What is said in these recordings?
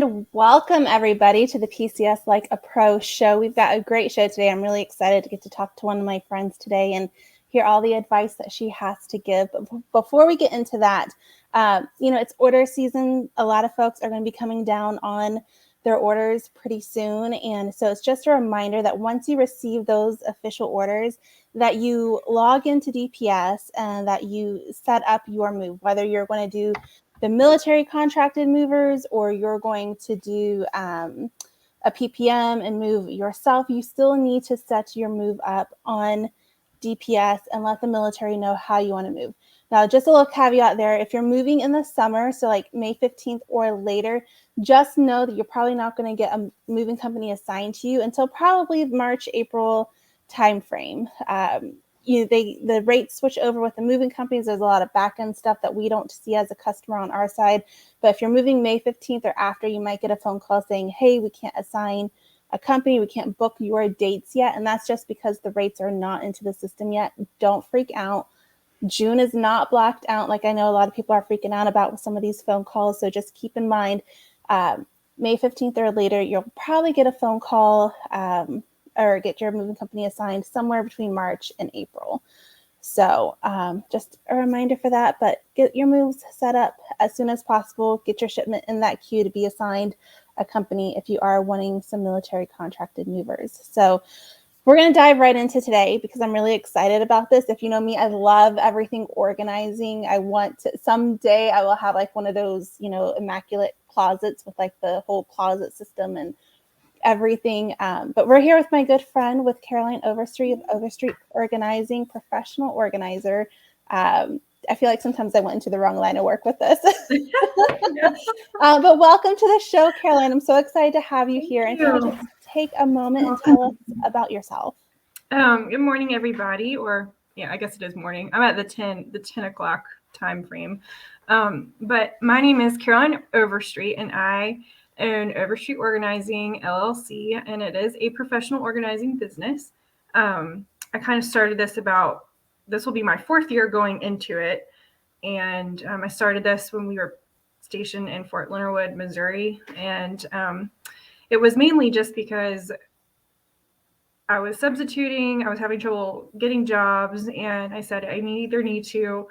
And welcome everybody to the PCS Like a Pro show. We've got a great show today. I'm really excited to get to talk to one of my friends today and hear all the advice that she has to give. But before we get into that, it's order season. A lot of folks are going to be coming down on their orders pretty soon. And so it's just a reminder that once you receive those official orders, that you log into DPS and that you set up your move, whether you're going to do the military contracted movers or you're going to do a PPM and move yourself. You still need to set your move up on DPS and let the military know how you want to move. Now, just a little caveat there, if you're moving in the summer, so like May 15th or later, just know that you're probably not going to get a moving company assigned to you until probably March, April timeframe. The rates switch over with the moving companies. There's a lot of back end stuff that we don't see as a customer on our side. But if you're moving May 15th or after, you might get a phone call saying, hey, we can't assign a company. We can't book your dates yet. And that's just because the rates are not into the system yet. Don't freak out. June is not blocked out. Like I know a lot of people are freaking out about with some of these phone calls. So just keep in mind, May 15th or later, you'll probably get a phone call or get your moving company assigned somewhere between March and April. So just a reminder for that, but get your moves set up as soon as possible. Get your shipment in that queue to be assigned a company if you are wanting some military contracted movers. So we're going to dive right into today because I'm really excited about this. If you know me, I love everything organizing. I want to, someday I will have like one of those, immaculate closets with like the whole closet system and everything. But we're here with my good friend with Caroline Overstreet of Overstreet Organizing, professional organizer. I feel like sometimes I went into the wrong line of work with this. But welcome to the show, Caroline. I'm so excited to have you here. And if you just take a moment and tell us about yourself. Good morning, everybody. Or I guess it is morning. I'm at the 10 o'clock time frame. But my name is Caroline Overstreet, and I own Overstreet Organizing LLC, and it is a professional organizing business. I kind of started this will be my 4th year going into it. And I started this when we were stationed in Fort Leonard Wood, Missouri. And it was mainly just because I was substituting, I was having trouble getting jobs, and I said I either need to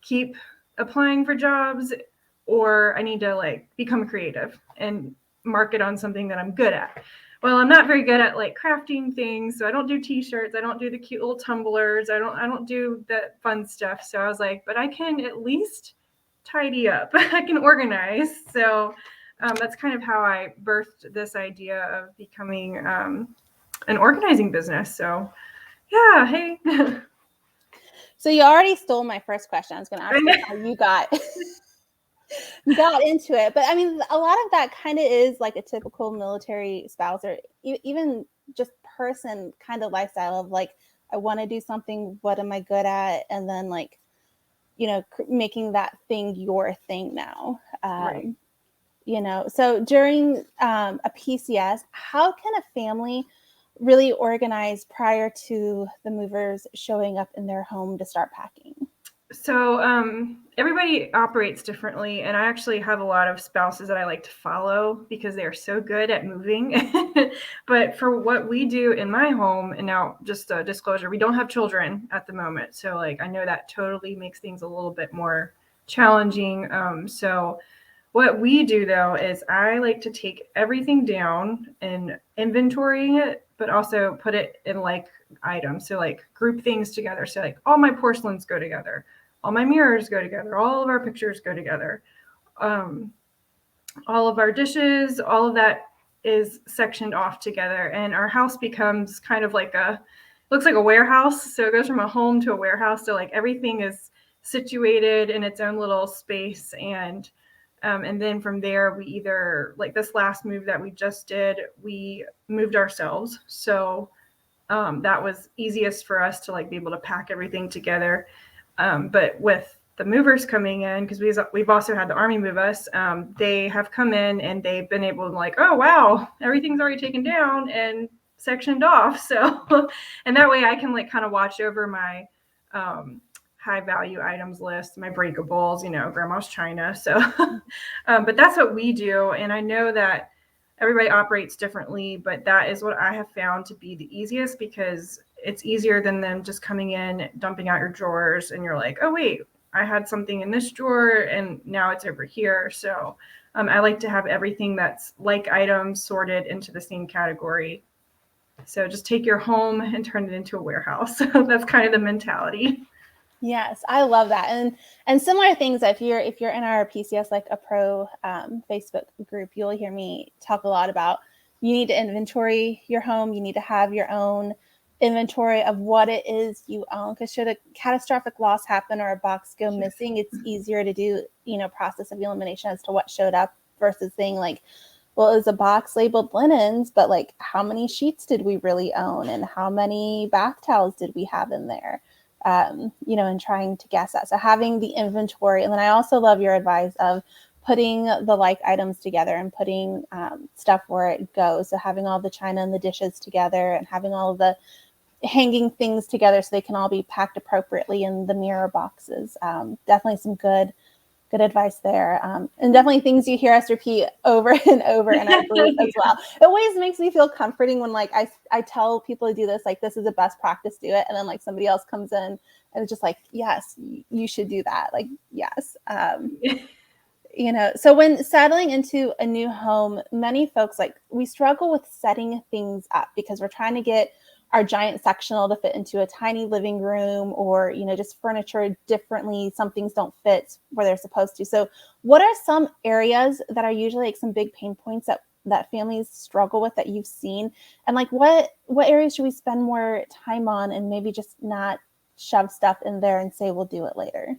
keep applying for jobs or I need to become creative and market on something that I'm good at. Well, I'm not very good at crafting things, so I don't do t-shirts, I don't do the cute little tumblers, I don't do that fun stuff. So I was like, but I can at least tidy up. I can organize. So that's kind of how I birthed this idea of becoming an organizing business. So yeah, hey. So you already stole my first question. I was going to ask you how you got into it. But I mean, a lot of that kind of is like a typical military spouse or even just person kind of lifestyle of I want to do something. What am I good at? And then making that thing your thing now. Right. So during a PCS, how can a family really organize prior to the movers showing up in their home to start packing? So everybody operates differently, and I actually have a lot of spouses that I like to follow because they are so good at moving. But for what we do in my home, and now just a disclosure, we don't have children at the moment. So I know that totally makes things a little bit more challenging. So what we do though is I like to take everything down and inventory it, but also put it in items. So group things together. So all my porcelains go together, all my mirrors go together, all of our pictures go together, all of our dishes, all of that is sectioned off together, and our house becomes kind of looks like a warehouse. So it goes from a home to a warehouse. So everything is situated in its own little space, and then from there, we either, this last move that we just did, we moved ourselves. So that was easiest for us to be able to pack everything together. But with the movers coming in, because we've also had the Army move us, they have come in and they've been able to oh, wow, everything's already taken down and sectioned off. So, and that way I can kind of watch over my high value items list, my breakables, grandma's china. So, but that's what we do. And I know that everybody operates differently, but that is what I have found to be the easiest, because it's easier than them just coming in, dumping out your drawers, and you're like, oh, wait, I had something in this drawer and now it's over here. So I like to have everything that's like items sorted into the same category. So just take your home and turn it into a warehouse. So that's kind of the mentality. Yes, I love that. And similar things, if you're in our PCS Like a Pro Facebook group, you'll hear me talk a lot about, you need to inventory your home. You need to have your own inventory of what it is you own, because should a catastrophic loss happen or a box go missing, it's easier to do, process of elimination as to what showed up versus saying like, well, it was a box labeled linens, but like how many sheets did we really own and how many bath towels did we have in there? And trying to guess that. So having the inventory. And then I also love your advice of putting the like items together and putting stuff where it goes. So having all the china and the dishes together and having all of the hanging things together so they can all be packed appropriately in the mirror boxes. Definitely some good advice there. And definitely things you hear us repeat over and over in our group as well. It always makes me feel comforting when like I tell people to do this, like this is a best practice, do it. And then like somebody else comes in and it's just like, yes, you should do that. Like, yes. So when settling into a new home, many folks, like we struggle with setting things up because we're trying to get our giant sectional to fit into a tiny living room, or, just furniture differently. Some things don't fit where they're supposed to. So what are some areas that are usually like some big pain points that families struggle with that you've seen? And like, what areas should we spend more time on and maybe just not shove stuff in there and say, we'll do it later?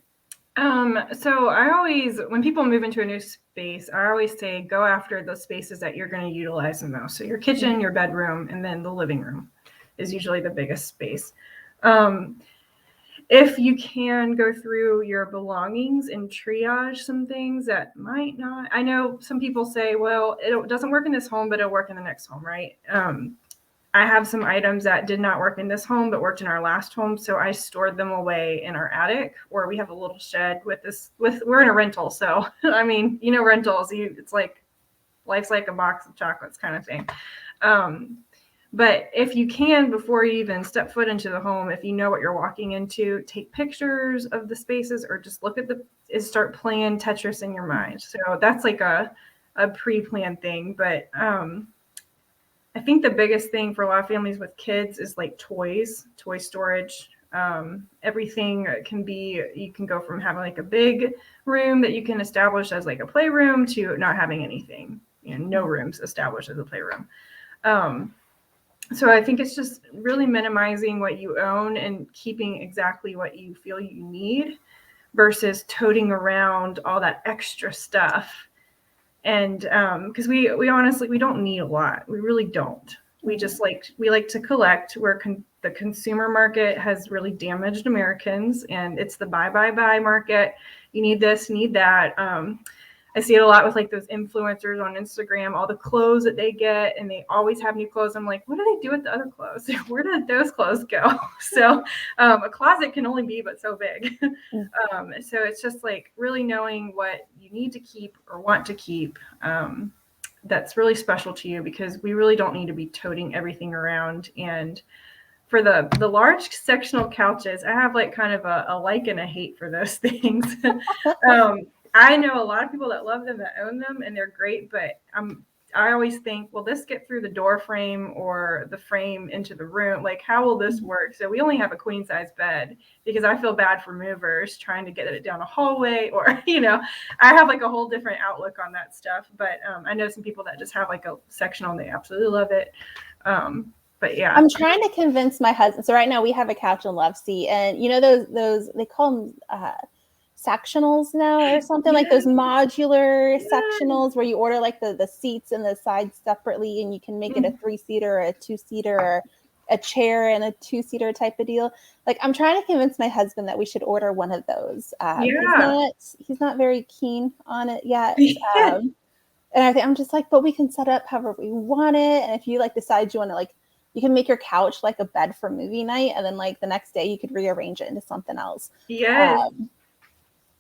So I always, when people move into a new space, I always say, go after the spaces that you're going to utilize the most. So your kitchen, your bedroom, and then the living room is usually the biggest space. If you can go through your belongings and triage some things that might not, I know some people say, well, it doesn't work in this home, but it'll work in the next home, right? I have some items that did not work in this home, but worked in our last home. So I stored them away in our attic, where we have a little shed we're in a rental. So, I mean, rentals, it's like, life's like a box of chocolates kind of thing. But if you can, before you even step foot into the home, if you know what you're walking into, take pictures of the spaces, or just look at start playing Tetris in your mind. So that's like a pre-planned thing. But I think the biggest thing for a lot of families with kids is like toy storage. Everything you can go from having like a big room that you can establish as like a playroom to not having anything, no rooms established as a playroom. So I think it's just really minimizing what you own and keeping exactly what you feel you need versus toting around all that extra stuff. And because we honestly, we don't need a lot. We really don't. We just we like to collect. The consumer market has really damaged Americans, and it's the buy market. You need this, you need that. I see it a lot with like those influencers on Instagram, all the clothes that they get, and they always have new clothes. I'm like, what do they do with the other clothes? Where did those clothes go? So a closet can only be but so big. So it's just like really knowing what you need to keep or want to keep that's really special to you, because we really don't need to be toting everything around. And for the large sectional couches, I have like kind of a like and a hate for those things. I know a lot of people that love them, that own them, and they're great, but I always think, will this get through the door frame or the frame into the room? Like, how will this work? So we only have a queen size bed because I feel bad for movers trying to get it down a hallway, or, I have like a whole different outlook on that stuff. But I know some people that just have like a sectional and they absolutely love it. But yeah, I'm trying to convince my husband. So right now we have a couch and love seat, and those they call them sectionals now or something, like those modular sectionals where you order like the seats and the sides separately, and you can make it a 3-seater or a 2-seater or a chair and a 2-seater type of deal. Like, I'm trying to convince my husband that we should order one of those. He's not very keen on it yet. And I'm just like, but we can set up however we want it. And if you like decide you want to like you can make your couch like a bed for movie night, and then like the next day you could rearrange it into something else. Yes.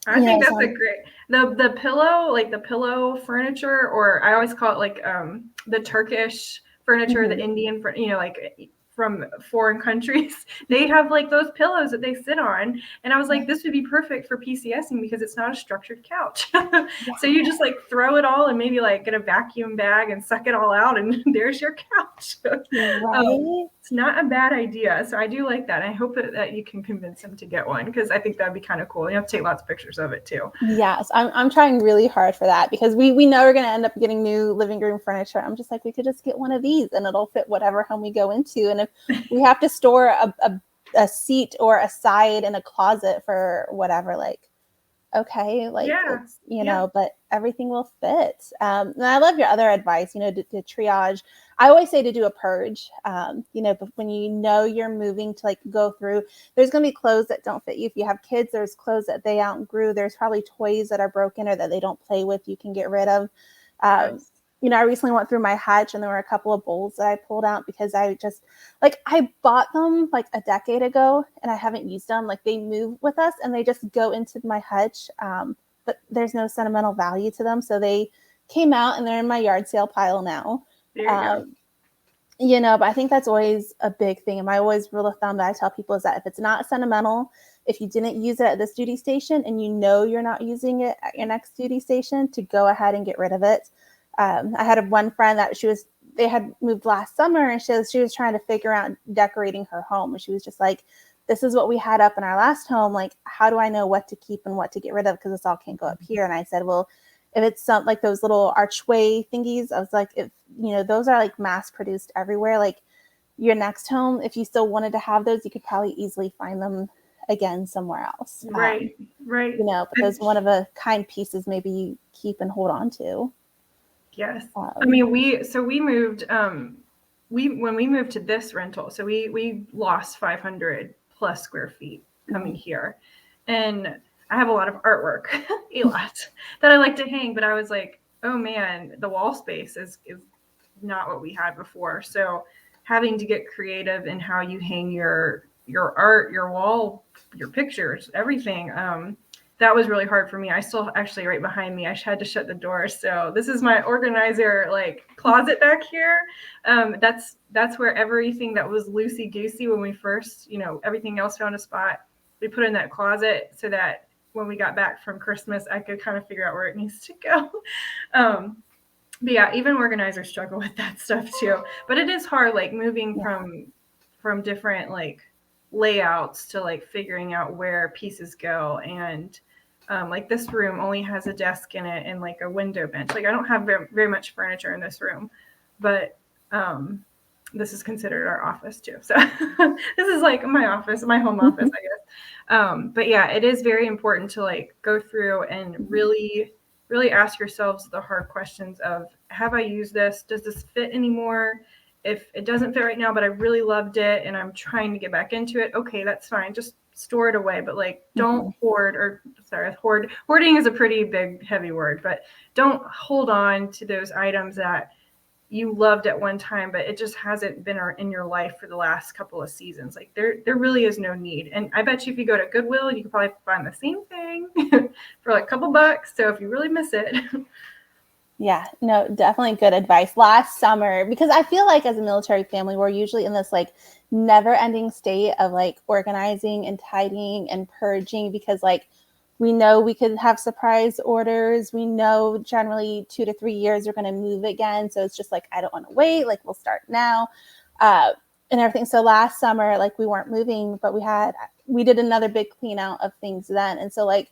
I You know, think that's so a great the pillow, like the pillow furniture, or I always call it like the Turkish furniture, the Indian, you know, like from foreign countries. They have like those pillows that they sit on, and I was like, this would be perfect for PCSing because it's not a structured couch. So you just like throw it all and maybe like get a vacuum bag and suck it all out, and there's your couch. right. It's not a bad idea. So I do like that. I hope that you can convince him to get one, because I think that'd be kind of cool. You have to take lots of pictures of it too. Yes, I'm trying really hard for that because we know we're going to end up getting new living room furniture. I'm just like, we could just get one of these and it'll fit whatever home we go into. And if we have to store a seat or a side in a closet for whatever, like, okay, like it's, you know, but everything will fit. And I love your other advice, you know, to triage. I always say to do a purge, you know, but when you know you're moving to like go through, there's going to be clothes that don't fit you. If you have kids, there's clothes that they outgrew. There's probably toys that are broken or that they don't play with, you can get rid of. You know, I recently went through my hutch and there were a couple of bowls that I pulled out because I just like, I bought them like a decade ago and I haven't used them. Like they move with us and they just go into my hutch. But there's no sentimental value to them. So they came out and they're in my yard sale pile now. You know, but I think that's always a big thing. And my always rule of thumb that I tell people is that if it's not sentimental, if you didn't use it at this duty station and you know you're not using it at your next duty station, to go ahead and get rid of it. I had one friend that they had moved last summer and she was trying to figure out decorating her home. And she was just like, this is what we had up in our last home. Like, how do I know what to keep and what to get rid of? Because this all can't go up here. And I said, well, if it's something like those little archway thingies, I was like, if, you know, those are like mass produced everywhere. Like your next home, if you still wanted to have those, you could probably easily find them again somewhere else. Right. You know, but those one of a kind pieces maybe you keep and hold on to. Yes. I mean, we moved, when we moved to this rental, so we lost 500 plus square feet coming here. And I have a lot of artwork, a lot that I like to hang, but I was like, oh man, the wall space is not what we had before. So having to get creative in how you hang your art, your wall, your pictures, everything. That was really hard for me. I still actually right behind me, I had to shut the door. So this is my organizer like closet back here. That's where everything that was loosey goosey when we first, you know, everything else found a spot. We put in that closet so that when we got back from Christmas, I could kind of figure out where it needs to go. But yeah, even organizers struggle with that stuff too. But it is hard, like moving from different like layouts to like figuring out where pieces go. And like this room only has a desk in it and like a window bench. Like I don't have very, very much furniture in this room, but this is considered our office too. So this is like my office, my home office, I guess. But yeah, it is very important to like go through and really ask yourselves the hard questions of, have I used this? Does this fit anymore? If it doesn't fit right now, but I really loved it and I'm trying to get back into it, okay, that's fine. Just store it away, but like don't hoarding is a pretty big, heavy word, but don't hold on to those items that you loved at one time, but it just hasn't been in your life for the last couple of seasons. Like there really is no need. And I bet you if you go to Goodwill, you can probably find the same thing for like a couple bucks. So if you really miss it. Yeah, no, definitely good advice. Last summer, because I feel like as a military family, we're usually in this like never ending state of like organizing and tidying and purging, because like we know we could have surprise orders. We know generally 2 to 3 years we're going to move again. So it's just like, I don't want to wait. Like we'll start now and everything. So last summer, like we weren't moving, but we did another big clean out of things then. And so like,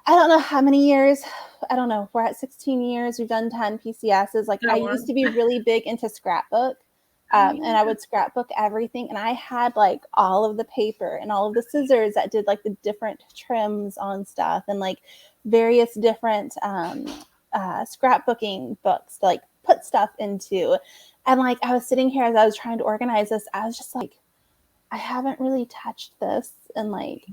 I don't know how many years. I don't know. We're at 16 years. We've done 10 PCSs. Like I used to be really big into scrapbook. And I would scrapbook everything. And I had like all of the paper and all of the scissors that did like the different trims on stuff and like various different scrapbooking books to like put stuff into. And like I was sitting here as I was trying to organize this, I was just like, I haven't really touched this. And like,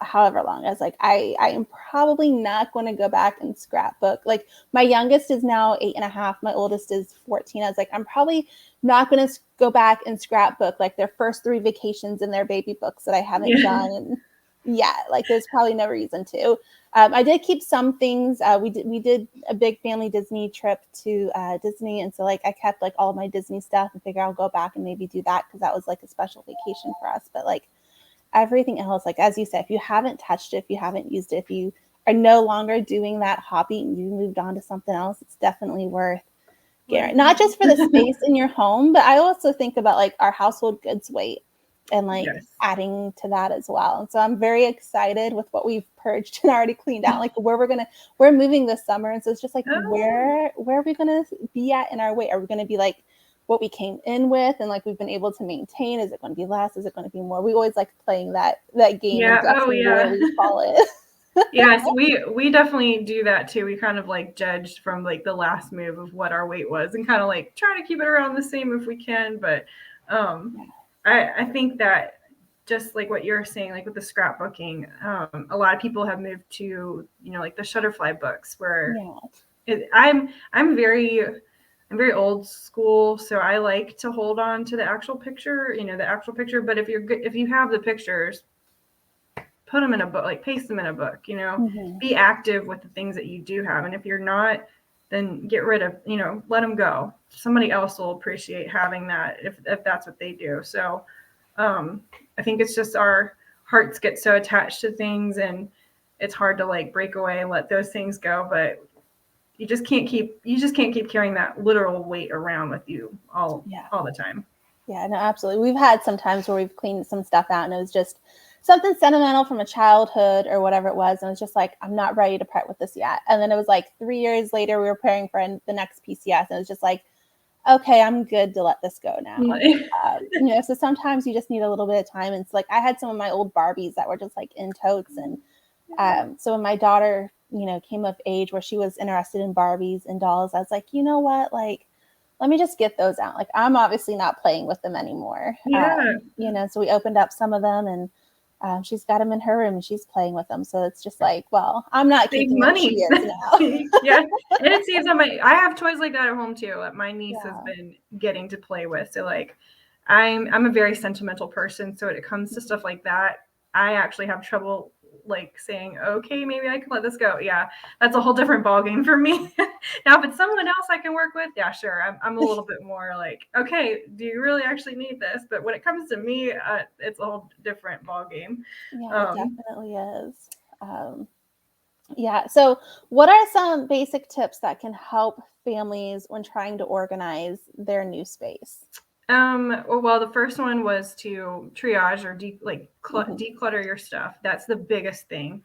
however long. I was like, I am probably not going to go back and scrapbook. Like my youngest is now 8.5. My oldest is 14. I was like, I'm probably not going to go back and scrapbook like their first 3 vacations in their baby books that I haven't done. And like there's probably no reason to. I did keep some things. We did a big family Disney trip to Disney. And so like I kept like all of my Disney stuff and figure I'll go back and maybe do that because that was like a special vacation for us. But like everything else, like as you said, if you haven't touched it, if you haven't used it, if you are no longer doing that hobby and you moved on to something else, it's definitely worth getting. Not just for the space in your home, but I also think about like our household goods weight and like adding to that as well. And so I'm very excited with what we've purged and already cleaned out, like where we're moving this summer. And so it's just like, where are we going to be at in our weight? Are we going to be like what we came in with and like we've been able to maintain? Is it going to be less? Is it going to be more? We always like playing that game and guessing where we fall in. Yes, we definitely do that too. We kind of like judged from like the last move of what our weight was and kind of like try to keep it around the same if we can. But I think that just like what you're saying, like with the scrapbooking, a lot of people have moved to, like the Shutterfly books where I'm very old school, so I like to hold on to the actual picture, but if you have the pictures, put them in a book, like paste them in a book, be active with the things that you do have. And if you're not, then get rid of, let them go. Somebody else will appreciate having that if that's what they do. So I think it's just our hearts get so attached to things and it's hard to like break away and let those things go. But you just can't keep carrying that literal weight around with you all the time. Yeah, no, absolutely. We've had some times where we've cleaned some stuff out and it was just something sentimental from a childhood or whatever it was. And it was just like, I'm not ready to part with this yet. And then it was like 3 years later, we were preparing for the next PCS. And it was just like, okay, I'm good to let this go now. So sometimes you just need a little bit of time. And it's like, I had some of my old Barbies that were just like in totes. And so when my daughter, came of age where she was interested in Barbies and dolls, I was like, you know what, like, let me just get those out. Like, I'm obviously not playing with them anymore. So we opened up some of them and she's got them in her room and she's playing with them. So it's just like, well, I'm not keeping money. She is now. And it seems I have toys like that at home too. My niece has been getting to play with. So like, I'm a very sentimental person. So when it comes to stuff like that, I actually have trouble like saying, okay, maybe I can let this go. Yeah, that's a whole different ballgame for me. Now, if it's someone else I can work with, yeah, sure. I'm a little bit more like, okay, do you really actually need this? But when it comes to me, it's a whole different ballgame. Yeah, it definitely is. So what are some basic tips that can help families when trying to organize their new space? Well, the first one was to triage or declutter your stuff. That's the biggest thing.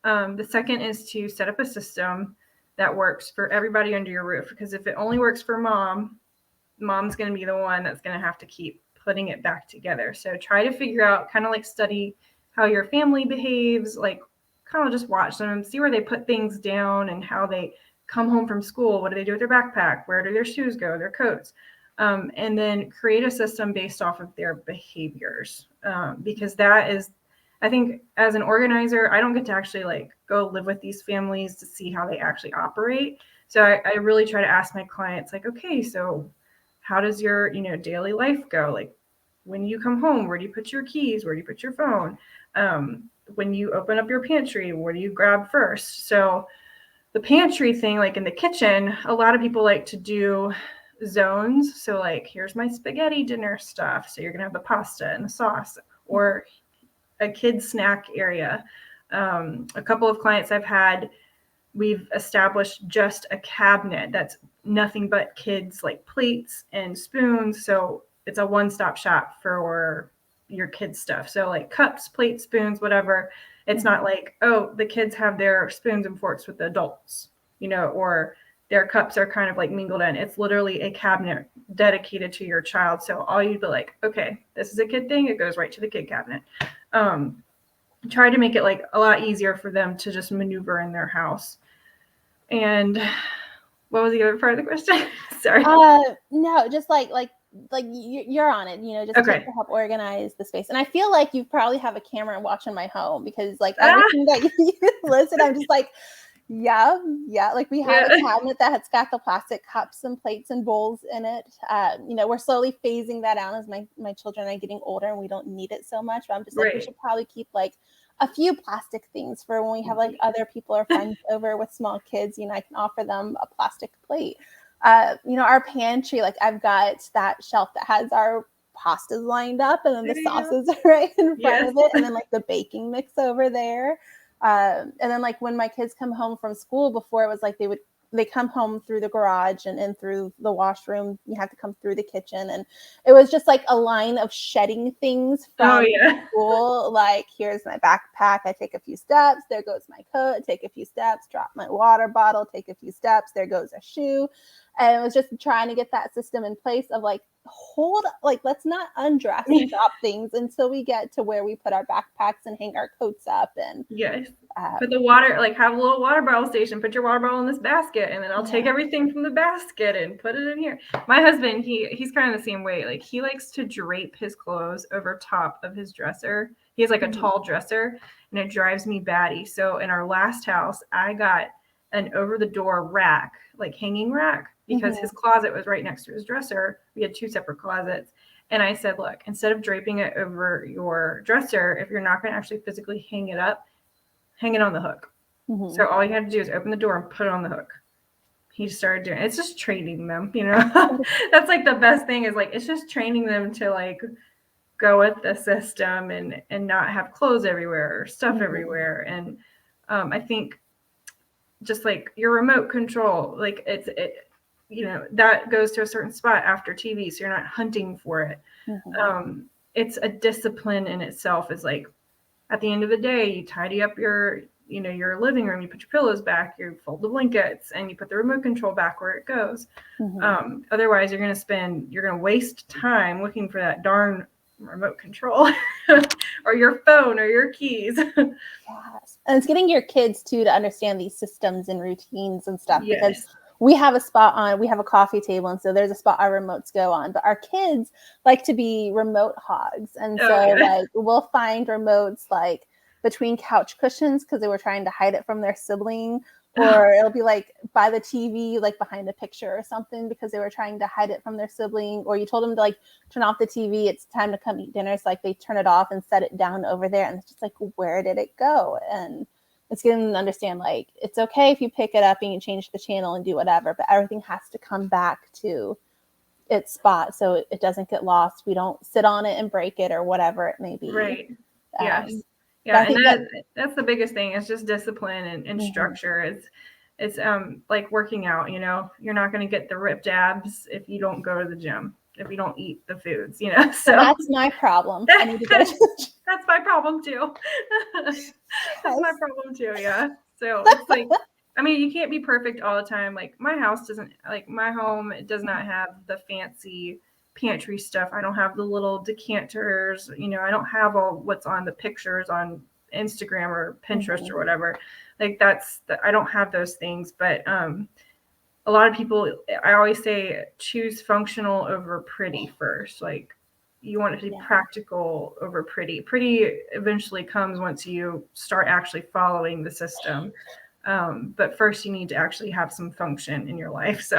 The second is to set up a system that works for everybody under your roof. Because if it only works for mom's going to be the one that's going to have to keep putting it back together. So try to figure out, kind of like study how your family behaves, like kind of just watch them and see where they put things down and how they come home from school. What do they do with their backpack? Where do their shoes go? Their coats? And then create a system based off of their behaviors. Because that is, I think as an organizer, I don't get to actually like go live with these families to see how they actually operate. So I really try to ask my clients like, okay, so how does your, daily life go? Like when you come home, where do you put your keys? Where do you put your phone? When you open up your pantry, where do you grab first? So the pantry thing, like in the kitchen, a lot of people like to do zones. So like, here's my spaghetti dinner stuff. So you're going to have the pasta and the sauce, or a kid's snack area. A couple of clients I've had, we've established just a cabinet that's nothing but kids like plates and spoons. So it's a one-stop shop for your kids stuff. So like cups, plates, spoons, whatever. It's not like, oh, the kids have their spoons and forks with the adults, or their cups are kind of like mingled in. It's literally a cabinet dedicated to your child. So all you'd be like, okay, this is a kid thing. It goes right to the kid cabinet. Try to make it like a lot easier for them to just maneuver in their house. And what was the other part of the question? Sorry. No, just like like you're on it, just Okay. to help organize the space. And I feel like you probably have a camera watching my home, because like Ah! everything that you listed, I'm just like, yeah. Like we have a cabinet that's got the plastic cups and plates and bowls in it. We're slowly phasing that out as my children are getting older and we don't need it so much. But I'm just like, we should probably keep like a few plastic things for when we have like other people or friends over with small kids. I can offer them a plastic plate. Our pantry, like I've got that shelf that has our pastas lined up, and then the sauces are right in front of it, and then like the baking mix over there. And then like when my kids come home from school, before it was like they come home through the garage and in through the washroom. You have to come through the kitchen, and it was just like a line of shedding things from school. Like, here's my backpack. I take a few steps. There goes my coat. Take a few steps. Drop my water bottle. Take a few steps. There goes a shoe. And it was just trying to get that system in place of like, let's not undress and drop things until we get to where we put our backpacks and hang our coats up. And put the water, like have a little water bottle station, put your water bottle in this basket, and then I'll take everything from the basket and put it in here. My husband, he's kind of the same way. Like, he likes to drape his clothes over top of his dresser. He has like a tall dresser, and it drives me batty. So in our last house, I got an over the door rack, like hanging rack, because his closet was right next to his dresser. We had two separate closets. And I said, look, instead of draping it over your dresser, if you're not going to actually physically hang it up, hang it on the hook. So all you have to do is open the door and put it on the hook. He started doing it. It's just training them, That's like the best thing, is like, it's just training them to like go with the system and not have clothes everywhere or stuff everywhere. And I think just like your remote control, like that goes to a certain spot after TV, so you're not hunting for it. It's a discipline in itself. Is like, at the end of the day, you tidy up your living room, you put your pillows back, you fold the blankets, and you put the remote control back where it goes. Otherwise, you're going to waste time looking for that darn remote control or your phone or your keys. Yes. And it's getting your kids too to understand these systems and routines and stuff, because we have a coffee table, and so there's a spot our remotes go on, but our kids like to be remote hogs. And so like we'll find remotes like between couch cushions because they were trying to hide it from their sibling, or it'll be like by the TV, like behind a picture or something, because they were trying to hide it from their sibling, or you told them to like turn off the TV, it's time to come eat dinner. So like they turn it off and set it down over there, and it's just like, where did it go? And it's getting them to understand, like, it's okay if you pick it up and you change the channel and do whatever, but everything has to come back to its spot so it doesn't get lost. We don't sit on it and break it or whatever it may be. Right. Yes. And that's the biggest thing. It's just discipline and structure. It's like working out, you're not going to get the ripped abs if you don't go to the gym, if you don't eat the foods, so that's my problem. I need to go to the gym. That's my problem too. That's my problem too. Yeah. So it's like, I mean, you can't be perfect all the time. Like, my house my home does not have the fancy pantry stuff. I don't have the little decanters, I don't have all what's on the pictures on Instagram or Pinterest or whatever. Like, I don't have those things. But a lot of people, I always say, choose functional over pretty first. Like, you want it to be practical over pretty. Pretty eventually comes once you start actually following the system. But first you need to actually have some function in your life. So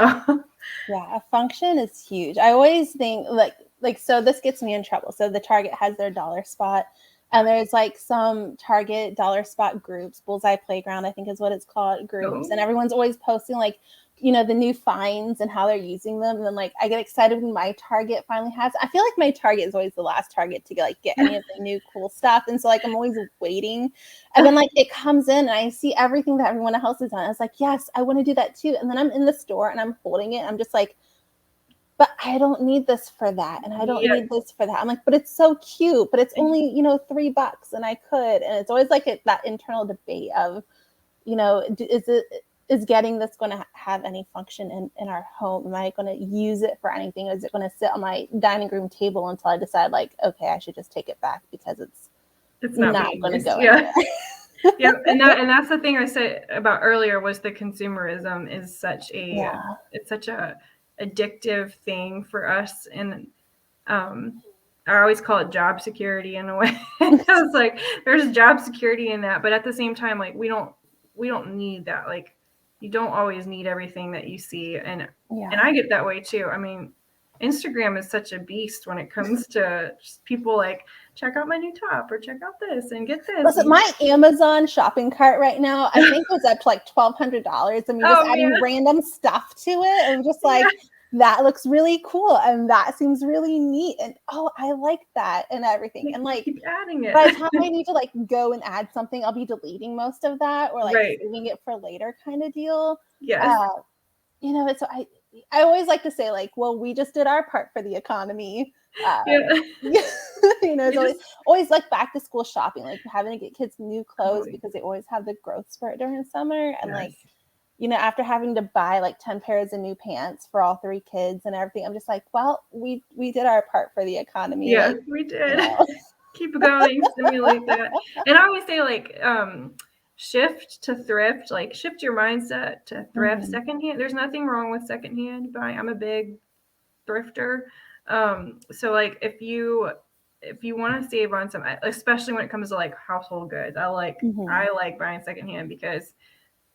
yeah, function is huge. I always think like, so this gets me in trouble. So the Target has their dollar spot, and there's like some Target dollar spot groups, Bullseye Playground, I think is what it's called, groups. And everyone's always posting like, the new finds and how they're using them. And then like, I get excited when my Target finally has, I feel like my Target is always the last Target to get any of the new cool stuff. And so like, I'm always waiting. And then like, it comes in and I see everything that everyone else has done. I was like, yes, I want to do that too. And then I'm in the store and I'm holding it. I'm just like, but I don't need this for that. And I don't need this for that. I'm like, but it's so cute, but it's only, $3 and I could. And it's always like that internal debate of, is getting this going to have any function in our home? Am I going to use it for anything? Is it going to sit on my dining room table until I decide like, okay, I should just take it back because it's not going to go anywhere. And that's the thing I said about earlier, was the consumerism is such a addictive thing for us. And I always call it job security in a way. I was like, there's job security in that, but at the same time, like we don't need that. Like you don't always need everything that you see, and I get that way too. I mean, Instagram is such a beast when it comes to just people like, check out my new top or check out this and get this. Listen, my Amazon shopping cart right now, I think was up to like $1,200, and we just adding random stuff to it, and just like, that looks really cool, and that seems really neat, and I like that, and everything. And like, keep adding it. By the time I need to like go and add something, I'll be deleting most of that, or like saving it for later kind of deal. Yes. You know, so I always like to say, like, well, we just did our part for the economy. You know, it's always like back to school shopping, like having to get kids new clothes because they always have the growth spurt during summer, and like, you know, after having to buy like 10 pairs of new pants for all 3 kids and everything, I'm just like, well, we did our part for the economy. Yes, like, we did. You know. Keep going, stimulate that. And I always say, like, shift to thrift, like shift your mindset to thrift. Secondhand, there's nothing wrong with secondhand buying. I'm a big thrifter. So like if you want to save on some, especially when it comes to like household goods, I like buying secondhand because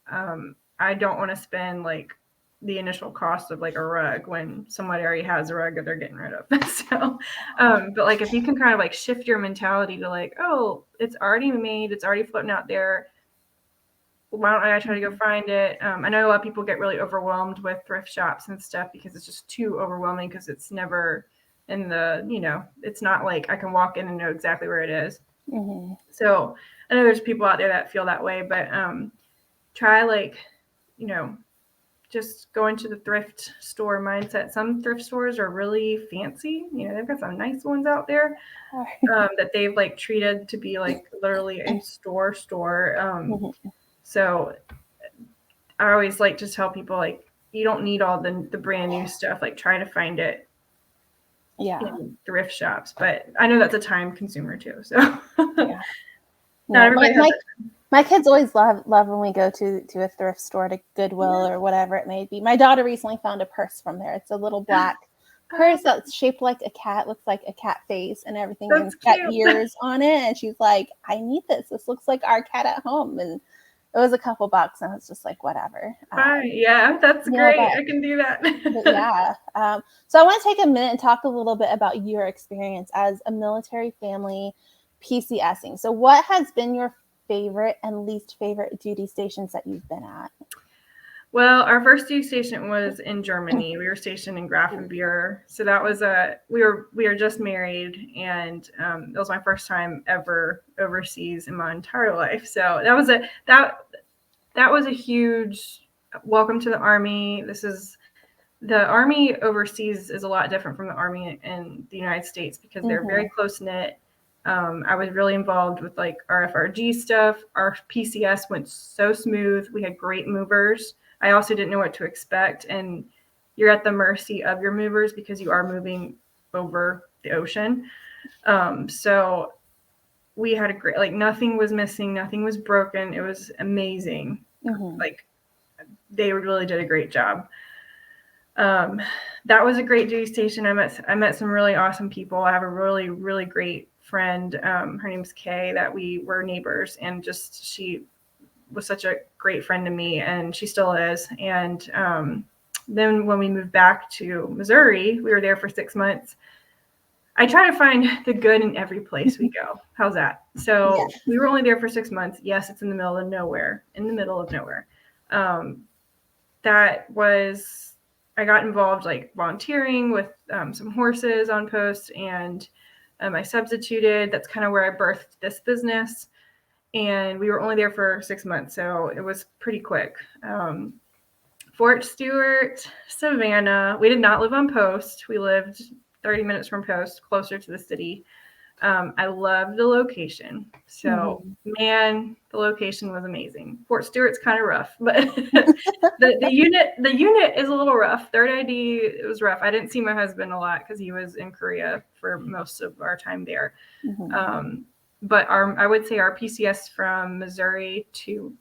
I don't want to spend like the initial cost of like a rug when somebody already has a rug that they're getting rid of. So, but like if you can kind of like shift your mentality to like, oh, it's already made, it's already floating out there, why don't I try to go find it? I know a lot of people get really overwhelmed with thrift shops and stuff because it's just too overwhelming, because it's never in the, you know, it's not like I can walk in and know exactly where it is. So I know there's people out there that feel that way, but try like, you know, just go into the thrift store mindset. Some thrift stores are really fancy. You know, they've got some nice ones out there that they've like treated to be like literally a store. So I always like to tell people, like, you don't need all the brand new stuff. Like, try to find it in thrift shops. But I know that's a time consumer too. So not everybody has my kids always love when we go to a thrift store, to Goodwill or whatever it may be. My daughter recently found a purse from there. It's a little black purse that's shaped like a cat, looks like a cat face and everything, and it's got ears on it. And she's like, I need this. This looks like our cat at home. And it was a couple bucks, and I was just like, whatever. That's great. I can do that. So I want to take a minute and talk a little bit about your experience as a military family PCSing. So what has been your favorite and least favorite duty stations that you've been at? Well, our first duty station was in Germany. We were stationed in Grafenbuhr. So that was we were just married, and it was my first time ever overseas in my entire life. So that was a huge welcome to the Army. The Army overseas is a lot different from the Army in the United States because they're very close knit. I was really involved with like our FRG stuff. Our PCS went so smooth. We had great movers. I also didn't know what to expect. And you're at the mercy of your movers because you are moving over the ocean. So we had a great, like, nothing was missing. Nothing was broken. It was amazing. Like, they really did a great job. That was a great duty station. I met some really awesome people. I have a really, really great friend. Her name's Kay, that we were neighbors, and just, she was such a great friend to me, and she still is. And then when we moved back to Missouri, we were there for 6 months. I try to find the good in every place we go. How's that? So we were only there for 6 months. Yes, it's in the middle of nowhere. I got involved like volunteering with some horses on post, and I substituted. That's kind of where I birthed this business. And we were only there for 6 months, so it was pretty quick. Fort Stewart, Savannah. We did not live on post. We lived 30 minutes from post, closer to the city. I loved the location. So, man, the location was amazing. Fort Stewart's kind of rough, but the unit is a little rough. Third ID, it was rough. I didn't see my husband a lot because he was in Korea for most of our time there. But I would say our PCS from Missouri to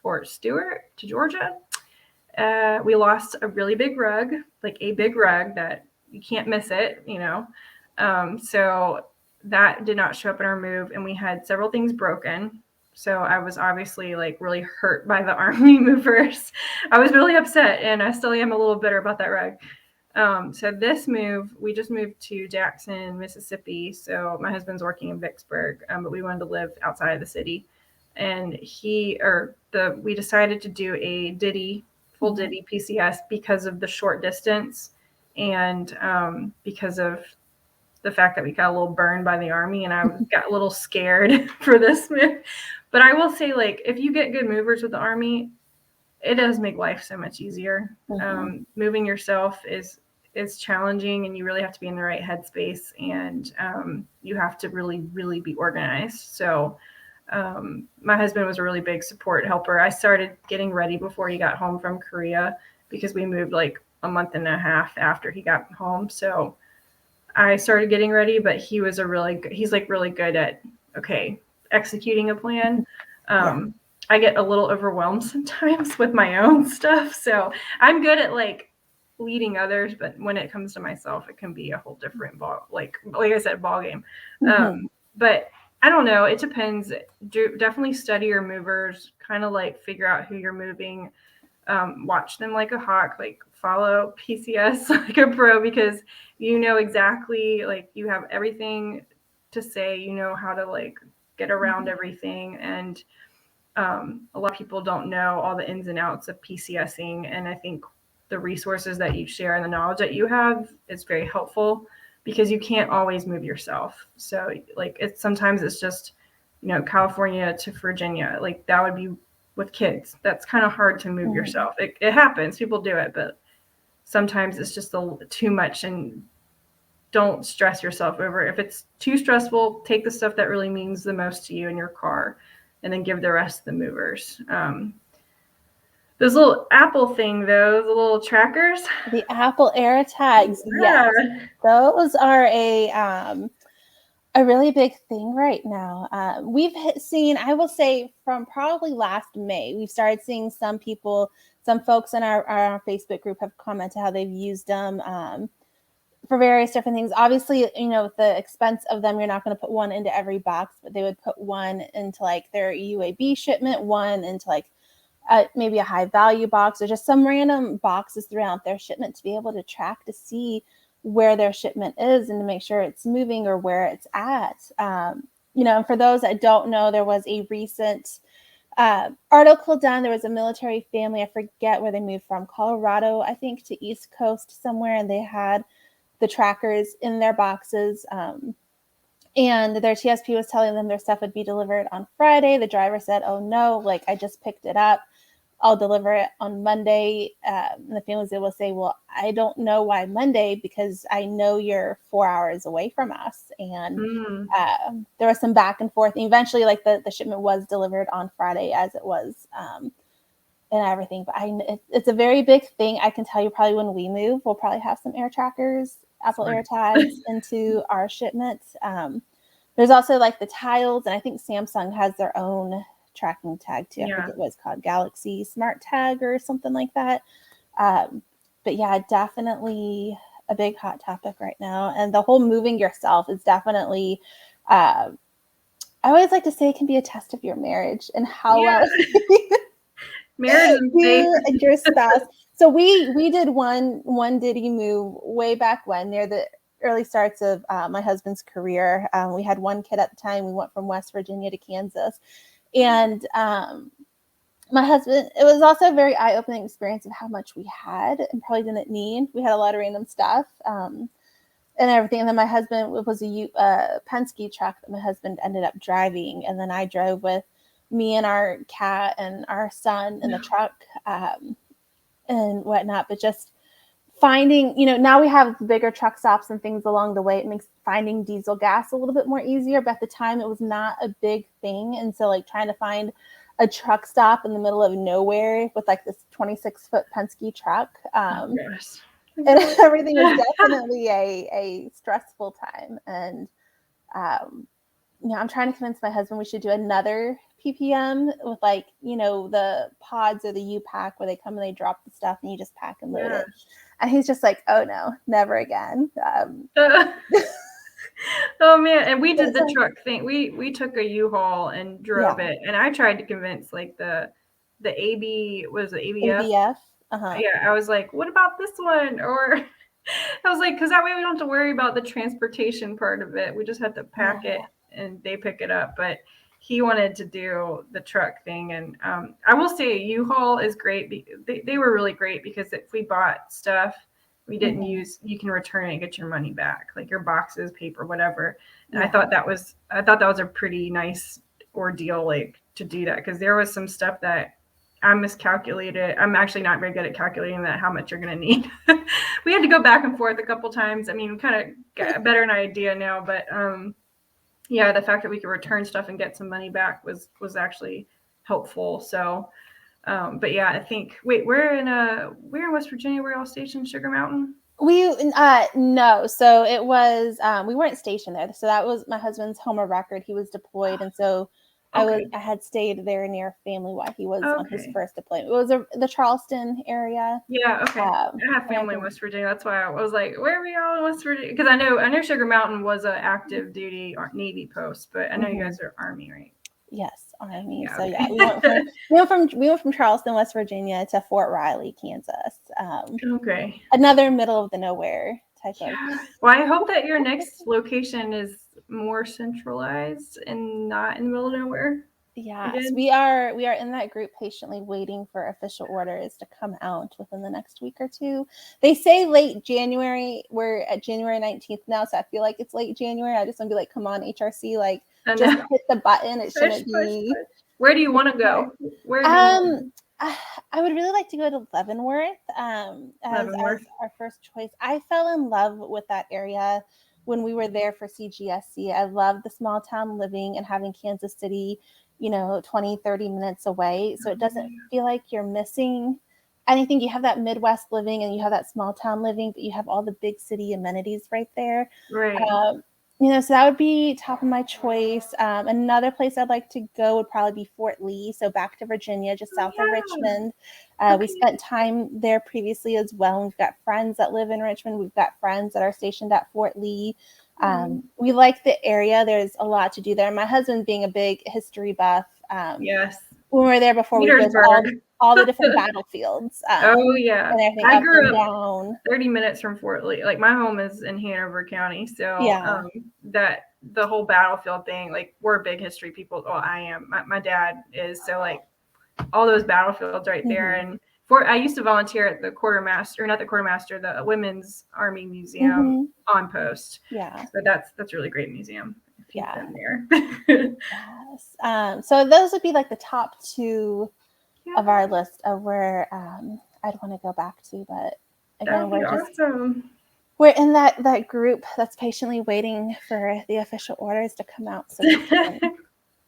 Fort Stewart to Georgia, we lost a really big rug, like a big rug that you can't miss it, you know. So that did not show up in our move, and we had several things broken. So I was obviously like really hurt by the army movers. I was really upset, and I still am a little bitter about that rug. So this move, we just moved to Jackson, Mississippi. So my husband's working in Vicksburg, but we wanted to live outside of the city. And we decided to do a full Diddy PCS because of the short distance and because of the fact that we got a little burned by the army, and I got a little scared for this move. But I will say, like, if you get good movers with the army, it does make life so much easier. Moving yourself is challenging, and you really have to be in the right headspace, and you have to really, really be organized. So my husband was a really big support helper. I started getting ready before he got home from Korea because we moved like a month and a half after he got home. So I started getting ready, but he's like really good at, executing a plan. I get a little overwhelmed sometimes with my own stuff. So I'm good at like leading others, but when it comes to myself, it can be a whole different like I said, ball game. But I don't know. It depends. Definitely study your movers, kind of like figure out who you're moving. Watch them like a hawk, like follow PCS like a pro, because you know exactly, like you have everything to say, you know how to like get around everything. And a lot of people don't know all the ins and outs of PCSing. And I think the resources that you share and the knowledge that you have is very helpful because you can't always move yourself. So like sometimes it's just, California to Virginia, like that would be with kids. That's kind of hard to move yourself. It happens. People do it, but sometimes it's just too much, and don't stress yourself over it. If it's too stressful, take the stuff that really means the most to you in your car and then give the rest to the movers. Those little Apple thing, though, the little trackers. The Apple Air tags. Yeah. Yes. Those are a really big thing right now. We've seen, I will say, from probably last May, we've started seeing some folks in our Facebook group have commented how they've used them for various different things. Obviously, with the expense of them, you're not going to put one into every box, but they would put one into like their UAB shipment, one into like maybe a high value box, or just some random boxes throughout their shipment to be able to track to see where their shipment is and to make sure it's moving or where it's at. And for those that don't know, there was a recent article done. There was a military family, I forget where they moved from, Colorado, I think, to East Coast somewhere, and they had the trackers in their boxes. And their TSP was telling them their stuff would be delivered on Friday. The driver said, "Oh no, like I just picked it up. I'll deliver it on Monday." And the families will say, "Well, I don't know why Monday, because I know you're 4 hours away from us." And there was some back and forth. And eventually, like the shipment was delivered on Friday as it was, and everything. But it's a very big thing. I can tell you, probably when we move, we'll probably have some air trackers, Apple Air tags into our shipments. There's also like the tiles, and I think Samsung has their own tracking tag too. I forget what it's called, Galaxy Smart Tag or something like that. But yeah, definitely a big hot topic right now. And the whole moving yourself is definitely, I always like to say, it can be a test of your marriage and how well marriage you and your spouse. So we did one Diddy move way back when, near the early starts of my husband's career. We had one kid at the time. We went from West Virginia to Kansas. And my husband, it was also a very eye-opening experience of how much we had and probably didn't need. We had a lot of random stuff and everything. And then my husband, it was a Penske truck that my husband ended up driving. And then I drove with me and our cat and our son in the truck and whatnot. But just finding, now we have bigger truck stops and things along the way. It makes finding diesel gas a little bit more easier. But at the time, it was not a big thing. And so like trying to find a truck stop in the middle of nowhere with like this 26-foot Penske truck. And everything was definitely a stressful time. And I'm trying to convince my husband we should do another PPM with like, the pods or the U-Pack where they come and they drop the stuff and you just pack and load it. And he's just like, oh no, never again. Oh man, and we did the truck thing. We took a U-Haul and drove it, and I tried to convince like the AB was the ABF. Yeah, I was like, what about this one? Or I was like, because that way we don't have to worry about the transportation part of it. We just have to pack it and they pick it up. But he wanted to do the truck thing, and I will say U-Haul is great. They were really great because if we bought stuff we didn't use, you can return it and get your money back, like your boxes, paper, whatever. And I thought that was a pretty nice ordeal, like to do that, because there was some stuff that I miscalculated. I'm actually not very good at calculating that how much you're going to need. We had to go back and forth a couple times. I mean, we kind of got a better idea now, but yeah, the fact that we could return stuff and get some money back was actually helpful. So. But yeah, I think. Wait, we're in West Virginia. We're all stationed Sugar Mountain. No, so it was we weren't stationed there. So that was my husband's home of record. He was deployed, and so I had stayed there near family while he was on his first deployment. It was the Charleston area. Yeah, okay. I have family in West Virginia. That's why I was like, where are we all in West Virginia? Because I know Sugar Mountain was an active duty Navy post, but I know you guys are Army, right? Yes, Army. Yeah, so we went from Charleston, West Virginia to Fort Riley, Kansas. Another middle of the nowhere type of. Well, I hope that your next location is more centralized and not in the middle of nowhere. Yes, we are in that group patiently waiting for official orders to come out within the next week or two. They say late January. We're at January 19th now, so I feel like it's late January. I just want to be like, come on, HRC, like just hit the button. It shouldn't be. Where do you want to go? I would really like to go to Leavenworth as our first choice. I fell in love with that area when we were there for CGSC. I love the small town living and having Kansas City, 20, 30 minutes away. So it doesn't feel like you're missing anything. You have that Midwest living and you have that small town living, but you have all the big city amenities right there. Right. So that would be top of my choice. Another place I'd like to go would probably be Fort Lee. So back to Virginia, just south of Richmond. We spent time there previously as well. We've got friends that live in Richmond. We've got friends that are stationed at Fort Lee. We like the area. There's a lot to do there. My husband being a big history buff. Yes. When we were there before, we did all the different battlefields. I grew up 30 minutes from Fort Lee. Like my home is in Hanover County. So that the whole battlefield thing, like we're big history people. Well, I am. My dad is. So like all those battlefields right there. And I used to volunteer at the the Women's Army Museum on post. Yeah. So that's a really great museum. There. Yes. So those would be like the top two of our list of where I'd want to go back to. But again, we're in that group that's patiently waiting for the official orders to come out. So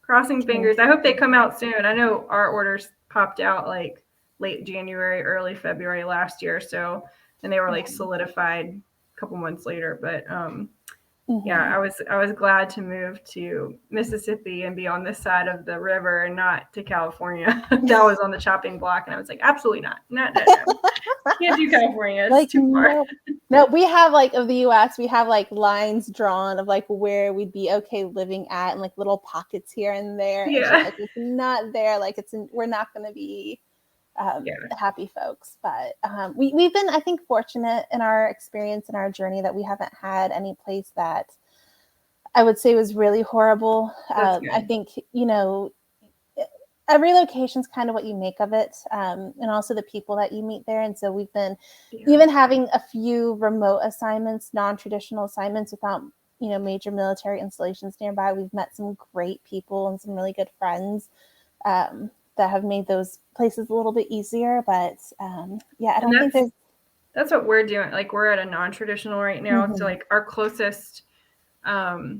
crossing fingers. I hope they come out soon. I know our orders popped out like late January, early February last year. So, and they were like solidified a couple months later. But yeah, I was glad to move to Mississippi and be on this side of the river and not to California. That was on the chopping block, and I was like, absolutely not. No. Can't do California. It's like, too far. No, we have like of the U.S. We have like lines drawn of like where we'd be okay living at, and like little pockets here and there. Yeah, and like, it's not there. Like we're not going to be happy folks. But we've been, I think, fortunate in our experience and our journey that we haven't had any place that I would say was really horrible. I think, every location is kind of what you make of it, and also the people that you meet there. And so we've been even having a few remote assignments, non-traditional assignments without, major military installations nearby. We've met some great people and some really good friends that have made those places a little bit easier. But I don't think there's. That's what we're doing. Like we're at a non-traditional right now. So like our closest, I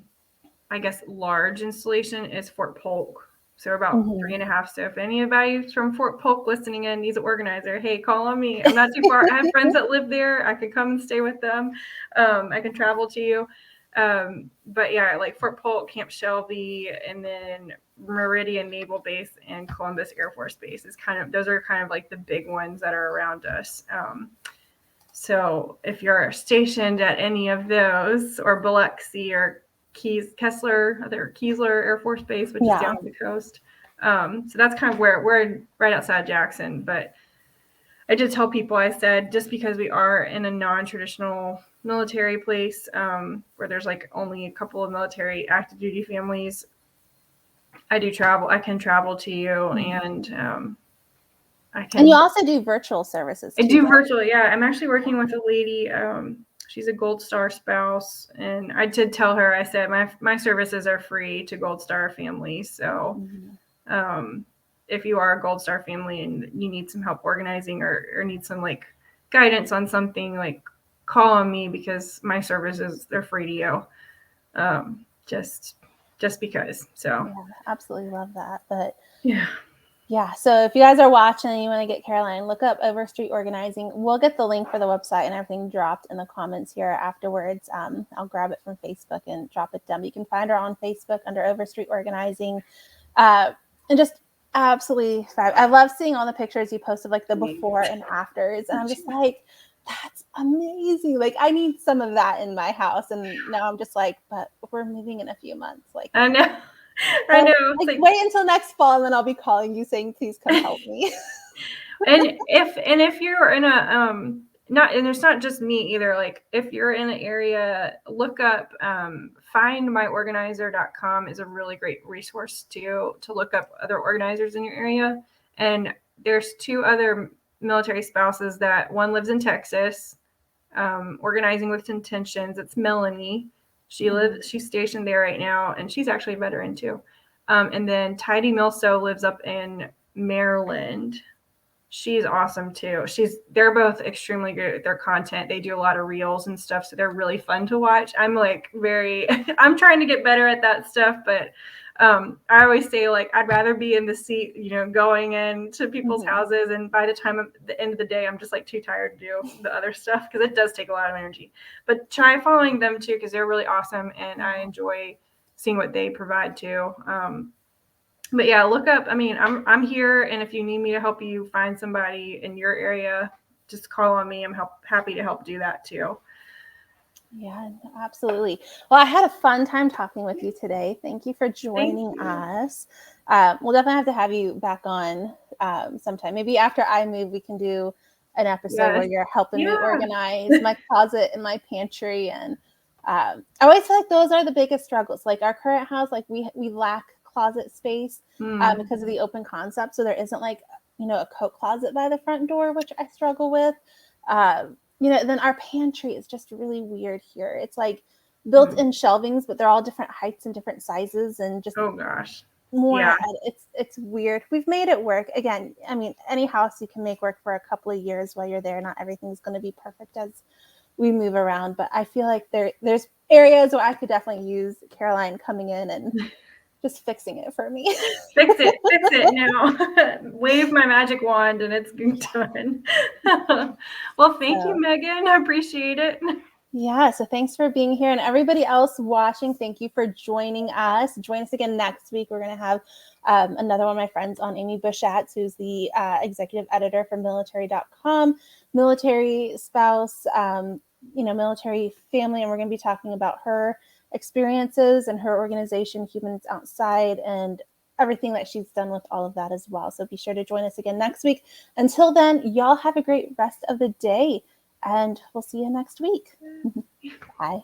guess, large installation is Fort Polk. So we're about 3.5. So if anybody's from Fort Polk listening in needs an organizer, hey, call on me. I'm not too far. I have friends that live there. I could come and stay with them. I can travel to you. But yeah, like Fort Polk, Camp Shelby, and then Meridian Naval Base and Columbus Air Force Base is those are kind of like the big ones that are around us. So if you're stationed at any of those, or Biloxi or Keesler Air Force Base, which is down on the coast. So that's kind of where we're right outside Jackson. But I did tell people, I said, just because we are in a non-traditional military place, where there's like only a couple of military active duty families, I can travel to you, and I can. And you also do virtual services too, I do right? virtual, yeah. I'm actually working with a lady. She's a Gold Star spouse, and I did tell her, I said, my services are free to Gold Star families. So if you are a Gold Star family and you need some help organizing or need some like guidance on something, like call on me, because my services, they're free to you. Just because. So yeah, absolutely love that. But yeah, so if you guys are watching and you want to get Caroline, look up Overstreet Organizing. We'll get the link for the website and everything dropped in the comments here afterwards. I'll grab it from Facebook and drop it down. You can find her on Facebook under Overstreet Organizing. And just absolutely fab. I love seeing all the pictures you posted, like the before and afters. And I'm just like, that's amazing. Like, I need some of that in my house. And now I'm just like, but we're moving in a few months. Like, I know. I know. Like, wait until next fall, and then I'll be calling you saying, please come help me. and if you're in a and it's not just me either, like if you're in an area, look up findmyorganizer.com is a really great resource to look up other organizers in your area. And there's 2 other military spouses, that one lives in Texas, organizing with intentions. It's Melanie. She's stationed there right now, and she's actually a veteran too. And then Tidy Milso lives up in Maryland. She's awesome too. They're both extremely good at their content. They do a lot of reels and stuff, so they're really fun to watch. I'm like I'm trying to get better at that stuff, but I always say, like, I'd rather be in the seat, going into people's houses, and by the time of the end of the day, I'm just like too tired to do the other stuff, because it does take a lot of energy. But try following them too, because they're really awesome, and I enjoy seeing what they provide too. But yeah, look up. I mean, I'm here, and if you need me to help you find somebody in your area, just call on me. I'm happy to help do that too. Yeah, absolutely. Well, I had a fun time talking with you today. Thank you for joining us. We'll definitely have to have you back on sometime. Maybe after I move, we can do an episode where you're helping me organize my closet and my pantry. And I always feel like those are the biggest struggles. Like our current house, like we lack closet space because of the open concept. So there isn't like, a coat closet by the front door, which I struggle with. Then our pantry is just really weird here. It's like built-in shelvings, but they're all different heights and different sizes, and just more. It's weird. We've made it work. Again, I mean, any house you can make work for a couple of years while you're there. Not everything's going to be perfect as we move around, but I feel like there's areas where I could definitely use Caroline coming in and just fixing it for me. Fix it now. Wave my magic wand and it's done. Well, thank you, Megan. I appreciate it. Yeah, so thanks for being here. And everybody else watching, thank you for joining us. Join us again next week. We're going to have another one of my friends on, Amy Bushatz, who's the executive editor for military.com, military spouse, military family. And we're going to be talking about her experiences and her organization, Humans Outside, and everything that she's done with all of that as well. So be sure to join us again next week. Until then, y'all have a great rest of the day, and we'll see you next week. Bye.